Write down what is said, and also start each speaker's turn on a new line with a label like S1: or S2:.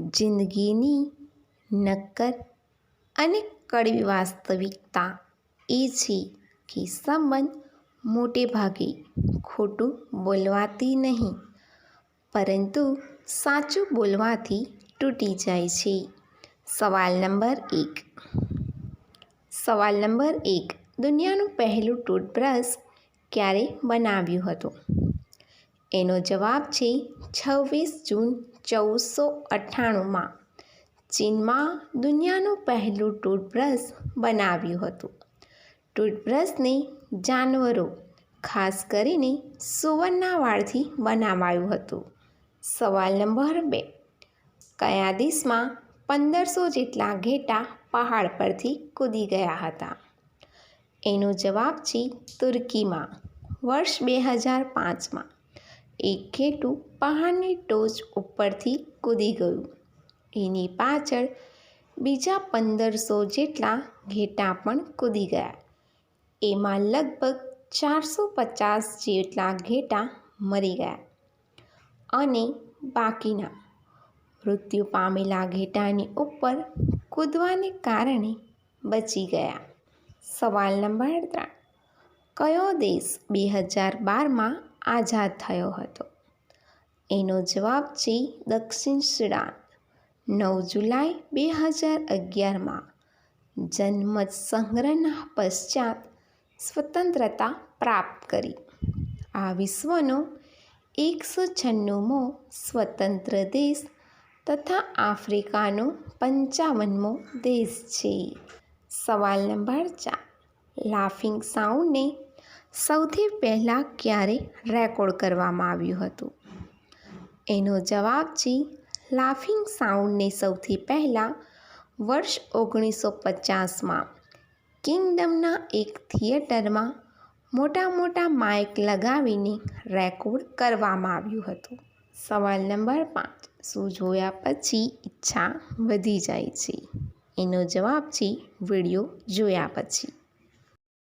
S1: જિંદગીની નક્કર અને કડવી વાસ્તવિકતા એ છે કે સંબંધ મોટે ભાગે ખોટું બોલવાથી નહીં, પરંતુ સાચું બોલવાથી તૂટી જાય છે. સવાલ નંબર 1. દુનિયાનું પહેલું ટૂથબ્રશ ક્યારે બનાવ્યું હતું? એનો જવાબ છે 26 જૂન 1498માં ચીનમાં દુનિયાનું પહેલું ટૂથબ્રશ બનાવ્યું હતું. ટૂથબ્રશને જાનવરો, ખાસ કરીને સુવરના વાળથી બનાવાયું હતું. સવાલ નંબર 2. કયા દેશમાં 1500 જેટલા ઘેટાં પહાડ પરથી કૂદી ગયા હતા? એનો જવાબ છે તુર્કીમાં. વર્ષ 2005માં એક ઘેટું પહાડની ટોચ ઉપરથી કૂદી ગયું. એની પાછળ બીજા 1500 જેટલા ઘેટાં પણ કૂદી ગયા. એમાં લગભગ 450 જેટલા ઘેટાં મરી ગયા અને બાકીના મૃત્યુ પામેલા ઘેટાંની ઉપર કૂદવાને કારણે બચી ગયા. સવાલ નંબર 3. કયો દેશ 2012માં આઝાદ થયો હતો? એનો જવાબ છે દક્ષિણ સુદાન. 9 જુલાઈ 2011માં જનમત સંગ્રહના પશ્ચાત સ્વતંત્રતા પ્રાપ્ત કરી. આ વિશ્વનો 196મો સ્વતંત્ર દેશ તથા આફ્રિકાનો 55મો દેશ છે. સવાલ નંબર 4. લાફિંગ સાઉન્ડને સૌથી પહેલાં ક્યારે રેકોર્ડ કરવામાં આવ્યું હતું? એનો જવાબ છે લાફિંગ સાઉન્ડને સૌથી પહેલાં વર્ષ 1950માં કિંગડમના એક થિયેટરમાં મોટા માઇક લગાવીને રેકોર્ડ કરવામાં આવ્યું હતું. સવાલ નંબર 5. શું જોયા પછી ઈચ્છા વધી જાય છે? એનો જવાબ છે વિડીયો જોયા પછી.